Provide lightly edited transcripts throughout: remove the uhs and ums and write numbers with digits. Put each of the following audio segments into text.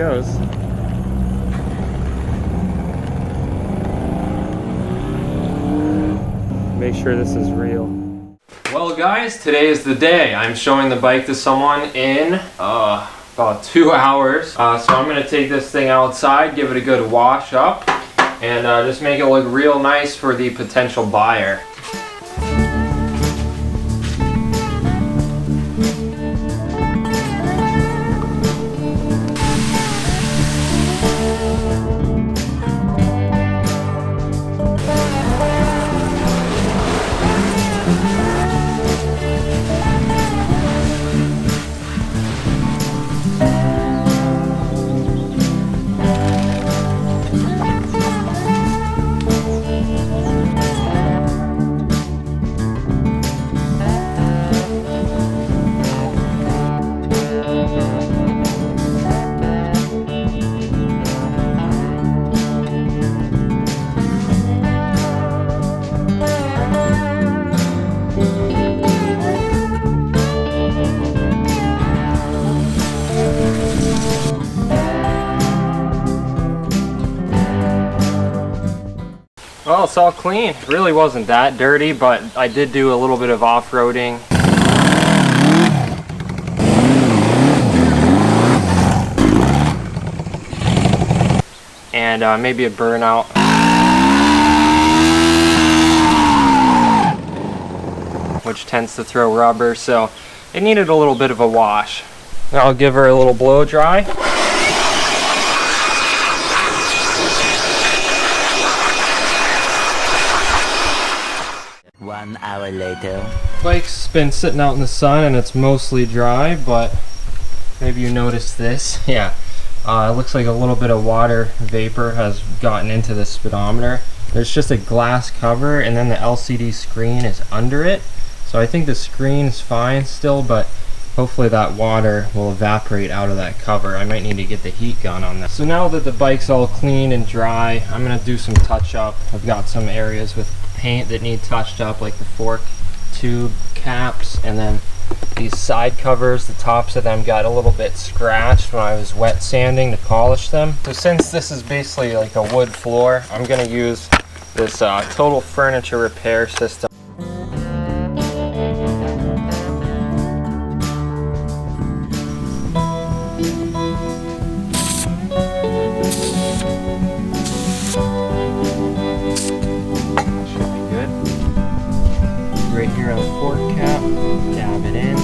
goes. Make sure this is real. Well guys, today is the day. I'm showing the bike to someone in about 2 hours. So I'm gonna take this thing outside, give it a good wash up, and just make it look real nice for the potential buyer. Well, it's all clean. It really wasn't that dirty, but I did do a little bit of off-roading. And maybe a burnout. Which tends to throw rubber, so it needed a little bit of a wash. I'll give her a little blow dry. 1 hour later. Bike's been sitting out in the sun and it's mostly dry, but maybe you noticed this. Yeah, it looks like a little bit of water vapor has gotten into the speedometer. There's just a glass cover and then the LCD screen is under it. So I think the screen's fine still, but hopefully that water will evaporate out of that cover. I might need to get the heat gun on this. So now that the bike's all clean and dry, I'm gonna do some touch up. I've got some areas with paint that need touched up, like the fork tube caps, and then these side covers, the tops of them got a little bit scratched when I was wet sanding to polish them. So since this is basically like a wood floor, I'm gonna use this total furniture repair system. Right here on the fork cap, dab it in.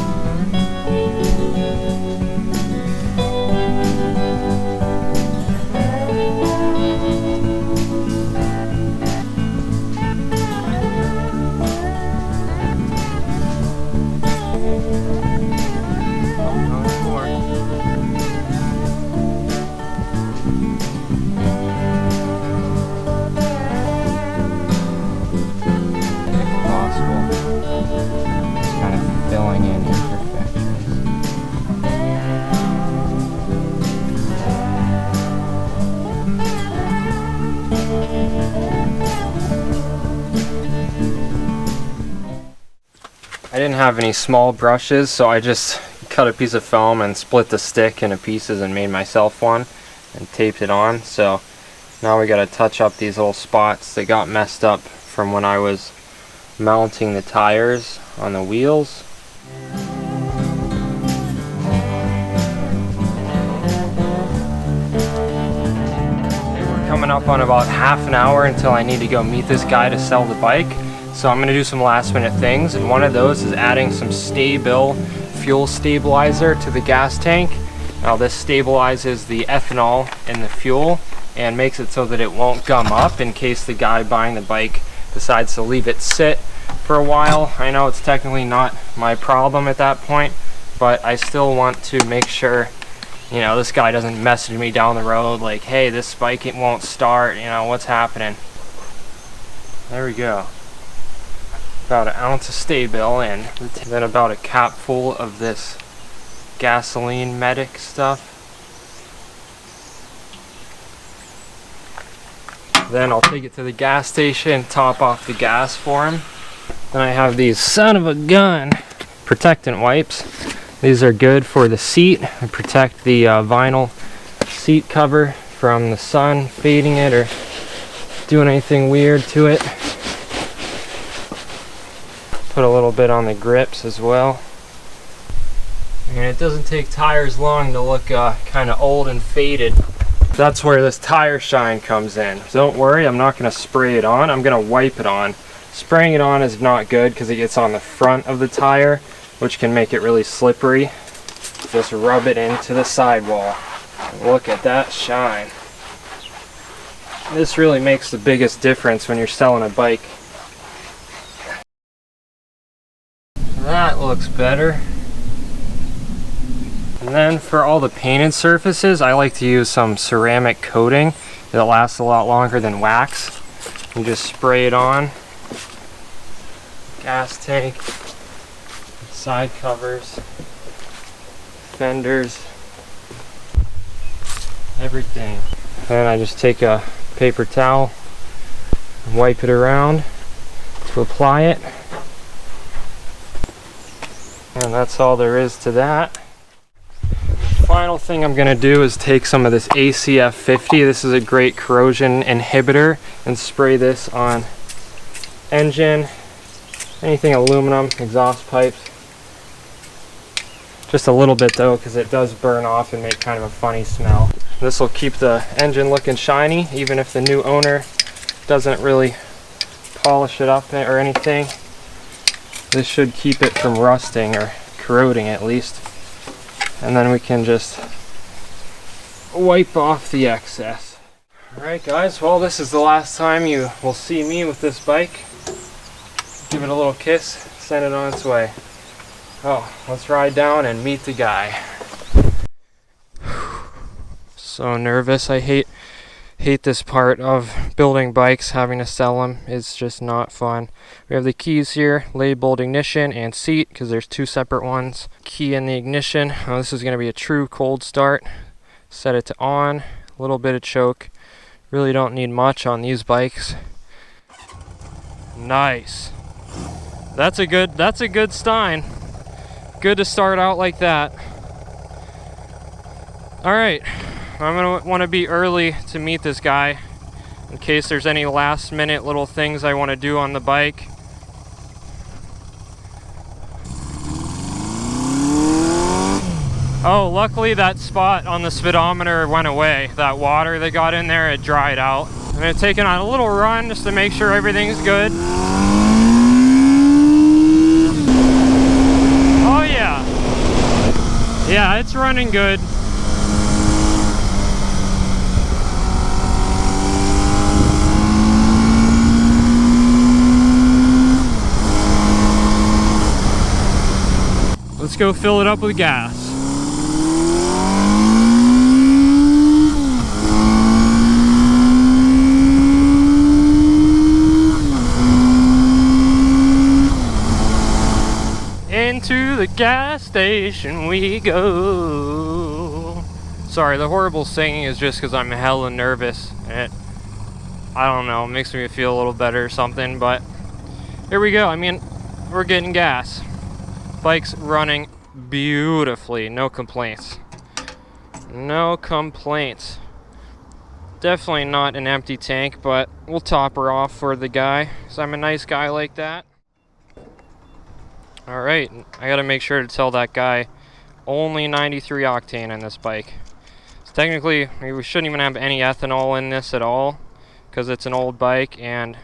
Filling in imperfections. I didn't have any small brushes, so I just cut a piece of foam and split the stick into pieces and made myself one and taped it on. So now we got to touch up these little spots that got messed up from when I was mounting the tires on the wheels. We're coming up on about half an hour until I need to go meet this guy to sell the bike. So I'm going to do some last minute things, and one of those is adding some Sta-Bil fuel stabilizer to the gas tank. Now this stabilizes the ethanol in the fuel and makes it so that it won't gum up in case the guy buying the bike decides to leave it sit for a while. I know it's technically not my problem at that point, but I still want to make sure, you know, this guy doesn't message me down the road like, hey, this bike, it won't start, you know, what's happening? There we go. About an ounce of Sta-Bil in, then about a cap full of this gasoline medic stuff. Then I'll take it to the gas station, top off the gas for him. Then I have these son of a gun protectant wipes. These are good for the seat and protect the vinyl seat cover from the sun fading it or doing anything weird to it. Put a little bit on the grips as well. And it doesn't take tires long to look kind of old and faded. That's where this tire shine comes in. Don't worry, I'm not going to spray it on, I'm going to wipe it on. Spraying it on is not good because it gets on the front of the tire, which can make it really slippery. Just rub it into the sidewall. Look at that shine. This really makes the biggest difference when you're selling a bike. That looks better. And then for all the painted surfaces, I like to use some ceramic coating that lasts a lot longer than wax. You just spray it on. Gas tank, side covers, fenders, everything. Then I just take a paper towel and wipe it around to apply it. And that's all there is to that. The final thing I'm going to do is take some of this ACF 50. This is a great corrosion inhibitor, and spray this on engine, anything aluminum, exhaust pipes. Just a little bit though, because it does burn off and make kind of a funny smell. This will keep the engine looking shiny, even if the new owner doesn't really polish it up or anything. This should keep it from rusting or corroding at least. And then we can just wipe off the excess. Alright guys, well this is the last time you will see me with this bike. Give it a little kiss, send it on its way. Oh, let's ride down and meet the guy. So nervous. I hate this part of building bikes, having to sell them. It's just not fun. We have the keys here, labeled ignition and seat, because there's two separate ones. Key in the ignition. Oh, this is going to be a true cold start. Set it to on, a little bit of choke. Really don't need much on these bikes. Nice. That's a good Stein. Good to start out like that. All right, I'm gonna want to be early to meet this guy in case there's any last minute little things I want to do on the bike. Oh, luckily that spot on the speedometer went away. That water that got in there, it dried out. I'm gonna take it on a little run just to make sure everything's good. Oh yeah. Yeah, it's running good. Let's go fill it up with gas. Into the gas station we go. Sorry, the horrible singing is just because I'm hella nervous. I don't know, it makes me feel a little better or something, but here we go. I mean, we're getting gas. Bike's running beautifully, no complaints. No complaints. Definitely not an empty tank, but we'll top her off for the guy, because I'm a nice guy like that. Alright, I gotta make sure to tell that guy only 93 octane in this bike. So technically, we shouldn't even have any ethanol in this at all, because it's an old bike and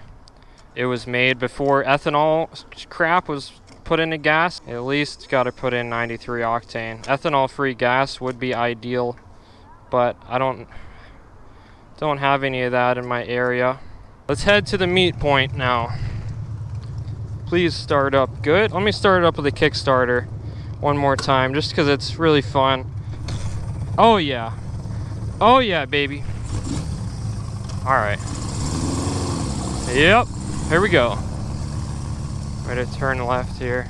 it was made before ethanol crap was put into gas. At least gotta put in 93 octane. Ethanol free gas would be ideal, but I don't have any of that in my area. Let's head to the meet point now. Please start up good. Let me start it up with a Kickstarter one more time, just because it's really fun. Oh yeah. Oh yeah, baby. Alright. Yep. Here we go. Ready to turn left here.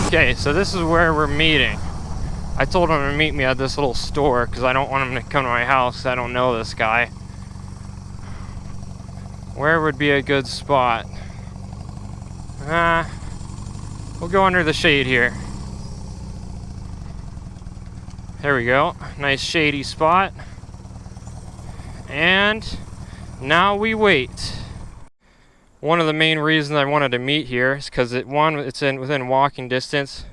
Okay, so this is where we're meeting. I told him to meet me at this little store because I don't want him to come to my house. I don't know this guy. Where would be a good spot? We'll go under the shade here. There we go. Nice shady spot. And now we wait. One of the main reasons I wanted to meet here is because one, it's within walking distance,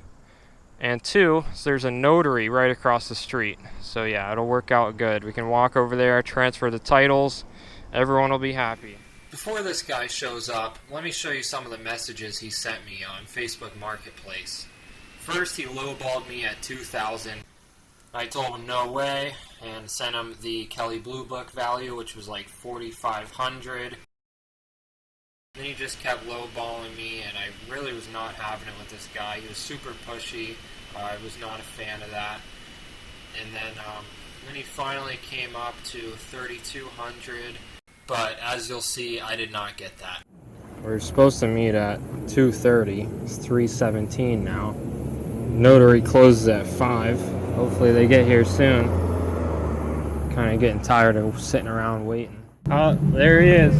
and two, there's a notary right across the street. So yeah, it'll work out good. We can walk over there, transfer the titles. Everyone will be happy. Before this guy shows up, let me show you some of the messages he sent me on Facebook Marketplace. First, he lowballed me at $2,000. I told him no way and sent him the Kelly Blue Book value, which was like $4,500. Then he just kept lowballing me, and I really was not having it with this guy. He was super pushy. I was not a fan of that. And then he finally came up to $3,200. But as you'll see, I did not get that. We're supposed to meet at 2:30. It's 3:17 now. Notary closes at 5. Hopefully they get here soon. Kind of getting tired of sitting around waiting. Oh, there he is.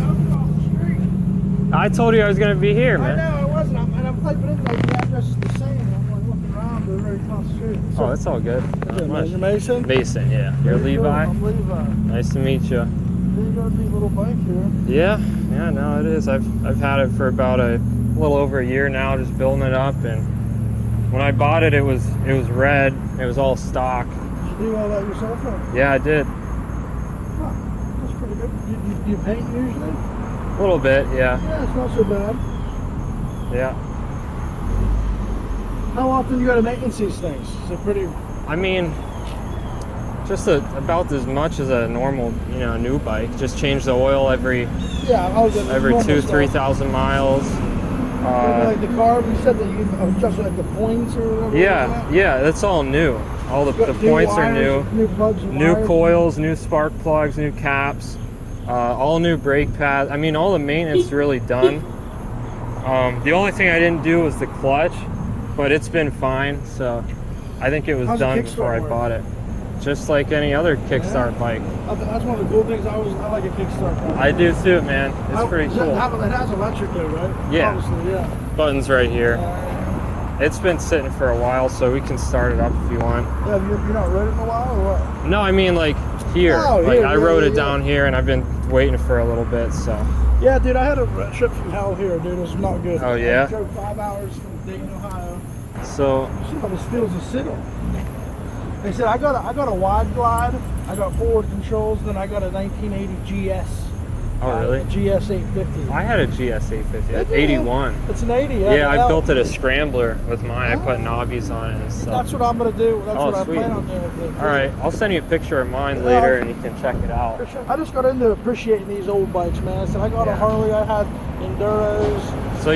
I told you I was going to be here, man. I know I wasn't, and I'm typing in like the address is the same. I'm like looking around, they're very across the street. So, oh, that's all good. Not much. You're Mason? Mason, yeah. You're Levi? I'm Levi. Nice to meet you. You got a neat little bike here. Yeah, no, it is. I've had it for about a little over a year now, just building it up. And when I bought it, it was red. It was all stock. Did you do all that yourself? Huh? Yeah, I did. Huh, that's pretty good. You paint usually? A little bit, yeah. Yeah, it's not so bad. Yeah. How often you got to maintenance these things? Is it pretty? I mean, just about as much as a normal, new bike. Just change the oil every 2,000-3,000 miles. Like the carb, you said that you adjust like the points or whatever. Yeah, that's all new. All the points are new. New plugs, new coils, new spark plugs, new caps. All new brake pads. I mean, all the maintenance really done. The only thing I didn't do was the clutch, but it's been fine. So I think it was done before I bought it. Just like any other kickstart bike. That's one of the cool things. I like a kickstart bike. I do too, man. It's pretty cool. It has electric though, right? Yeah. Obviously, yeah. Buttons right here. It's been sitting for a while, so we can start it up if you want. Yeah, you're not rode it in a while or what? No, I mean like here. I rode it down here, and I've been waiting for a little bit, so. Yeah, dude, I had a trip from hell here, dude. It was not good. Oh yeah. I drove 5 hours from Dayton, Ohio. So. See how this feels to sit on. They said I got a wide glide. I got forward controls. Then I got a 1980 GS. Oh really? GS-850. I had a GS-850. 81. It's an 80. Yeah, I built it a scrambler with mine. I put knobbies on it and stuff. That's what I'm gonna do. That's what sweet. I plan on doing with it. All right, I'll send you a picture of mine later, and you can check it out. I just got into appreciating these old bikes, man. So I got a Harley. I had Enduros. So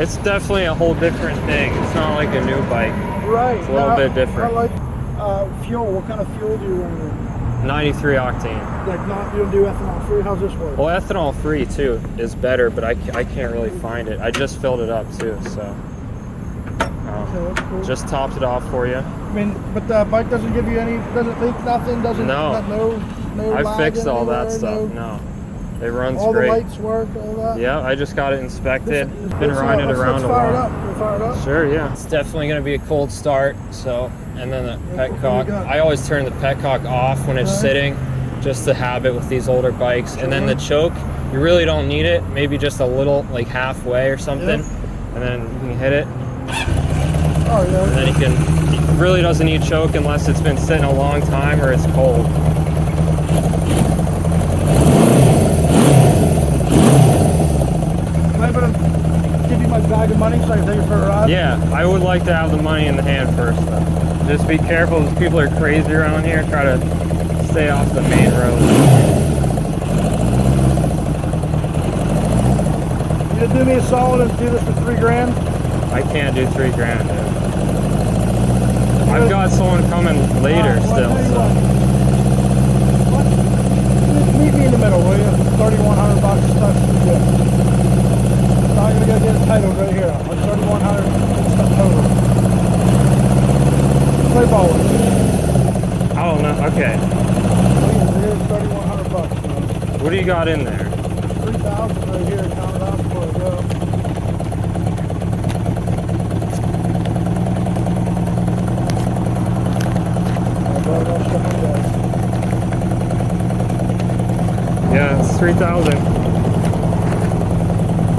it's definitely a whole different thing. It's not like a new bike. Right. It's a little bit different. I like fuel. What kind of fuel do you run? 93 octane. Like you don't do ethanol free? How's this work? Well, ethanol free too is better, but I can't really find it. I just filled it up too, so. Okay, that's cool. Just topped it off for you. I mean, but the bike doesn't give you any, doesn't leak nothing, doesn't. No. No I fixed all that stuff. No. It runs all great. All the lights work, all that? Yeah, I just got it inspected. Been riding it around a while. Fire it up. Sure, yeah. It's definitely going to be a cold start, so, and then the petcock. I always turn the petcock off when it's sitting, just to have it with these older bikes. And then the choke, you really don't need it, maybe just a little, like halfway or something. And then you can hit it. Oh, yeah. And then it really doesn't need choke unless it's been sitting a long time or it's cold. Give you my bag of money so I can take it for a ride? Yeah, I would like to have the money in the hand first though. Just be careful, because people are crazy around here. Try to stay off the main road. You gonna do me a solid and do this for $3 grand? I can't do $3 grand, dude. I've got someone coming later still, so. Meet me in the middle, will you? $3,100 stuff to do. I'm gonna go get it titled right here. Like 3,100 stuff total. Play ball with it. I don't know. Okay. Here's $3,100. What do you got in there? 3,000 right here. Count it out before I go. Yeah, it's 3,000.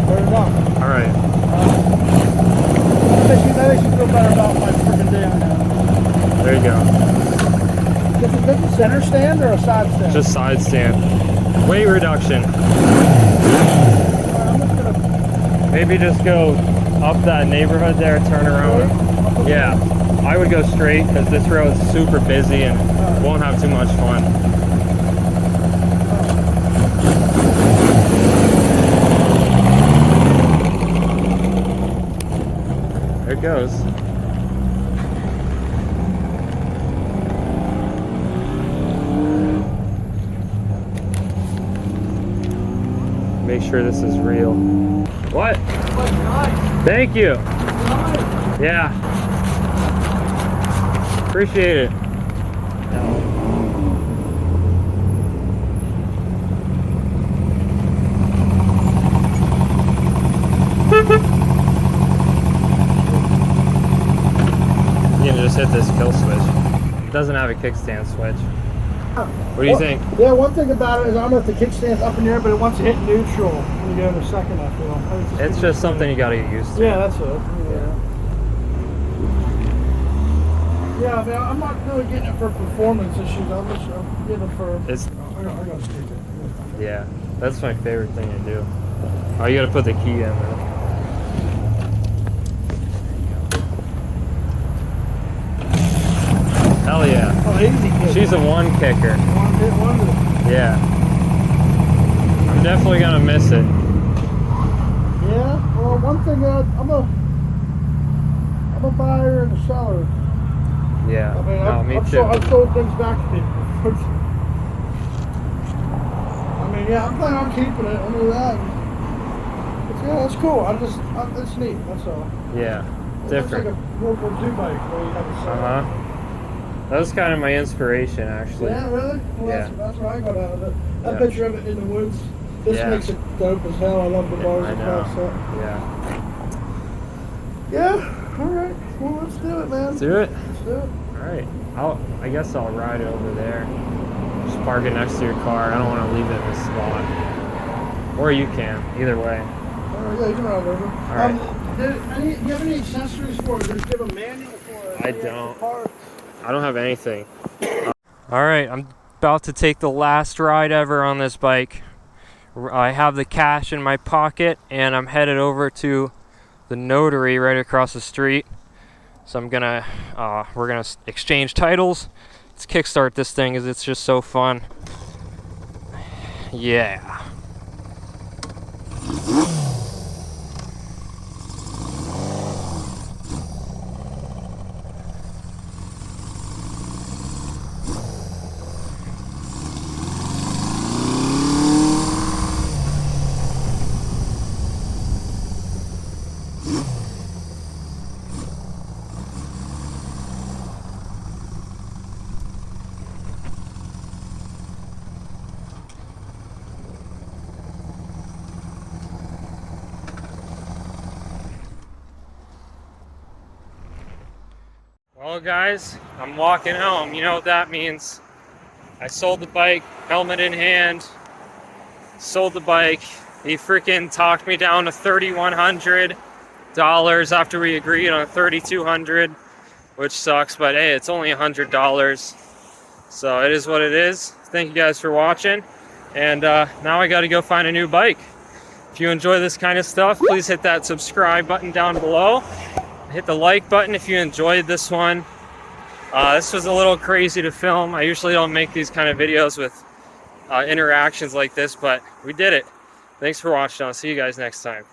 Fair enough. All right. That makes you feel better about my freaking day on now. There you go. Is it a center stand or a side stand? Just side stand. Weight reduction. I'm just gonna... Maybe just go up that neighborhood there, turn around. Yeah, I would go straight because this road's super busy and won't have too much fun. There it goes. Make sure this is real. What? Thank you. Yeah. Appreciate it. You can just hit this kill switch. It doesn't have a kickstand switch. What do you think? Yeah, one thing about it is I don't know if the kickstand's up in the air, but it wants to hit neutral when you go into second, I feel. It's just something you gotta get used to. Yeah, that's it. Yeah, I mean, I'm not really getting it for performance issues. I'm getting it for... I gotta stick it. Yeah, that's my favorite thing to do. Oh, you gotta put the key in though. Hell yeah. Oh, easy kick. She's a one kicker. One hit wonder. Yeah. I'm definitely gonna miss it. Yeah, well, one thing, I'm a buyer and a seller. Yeah. I mean, No, me too. I've sold things back to people. I mean, yeah, I'm planning on keeping it. I mean, it's cool. It's neat. That's all. Yeah. It Different. looks like a World War II bike where you have a seller. That was kind of my inspiration, actually. Yeah, really? Well, Yeah. that's what I got out of it. That Yeah. picture of it in the woods. This Yeah. makes it dope as hell. I love the bars I and know. stuff. Yeah. Yeah. All right. Well, let's do it, man. Let's do it. Let's do it. All right. I guess I'll ride over there. Just park it next to your car. I don't want to leave it in this spot. Or you can. Either way. Yeah, you can ride over. All right. Do you have any accessories for it? Do you have a manual for it? I don't. Parts? I don't have anything. All right, I'm about to take the last ride ever on this bike. I have the cash in my pocket and I'm headed over to the notary right across the street. So we're gonna exchange titles. Let's kickstart this thing because it's just so fun. Yeah. Well guys, I'm walking home. You know what that means. I sold the bike, helmet in hand, sold the bike. He freaking talked me down to $3,100 after we agreed on $3,200, which sucks, but hey, it's only $100. So it is what it is. Thank you guys for watching. And now I gotta go find a new bike. If you enjoy this kind of stuff, please hit that subscribe button down below. Hit the like button if you enjoyed this one. This was a little crazy to film. I usually don't make these kind of videos with interactions like this, but we did it. Thanks for watching. I'll see you guys next time.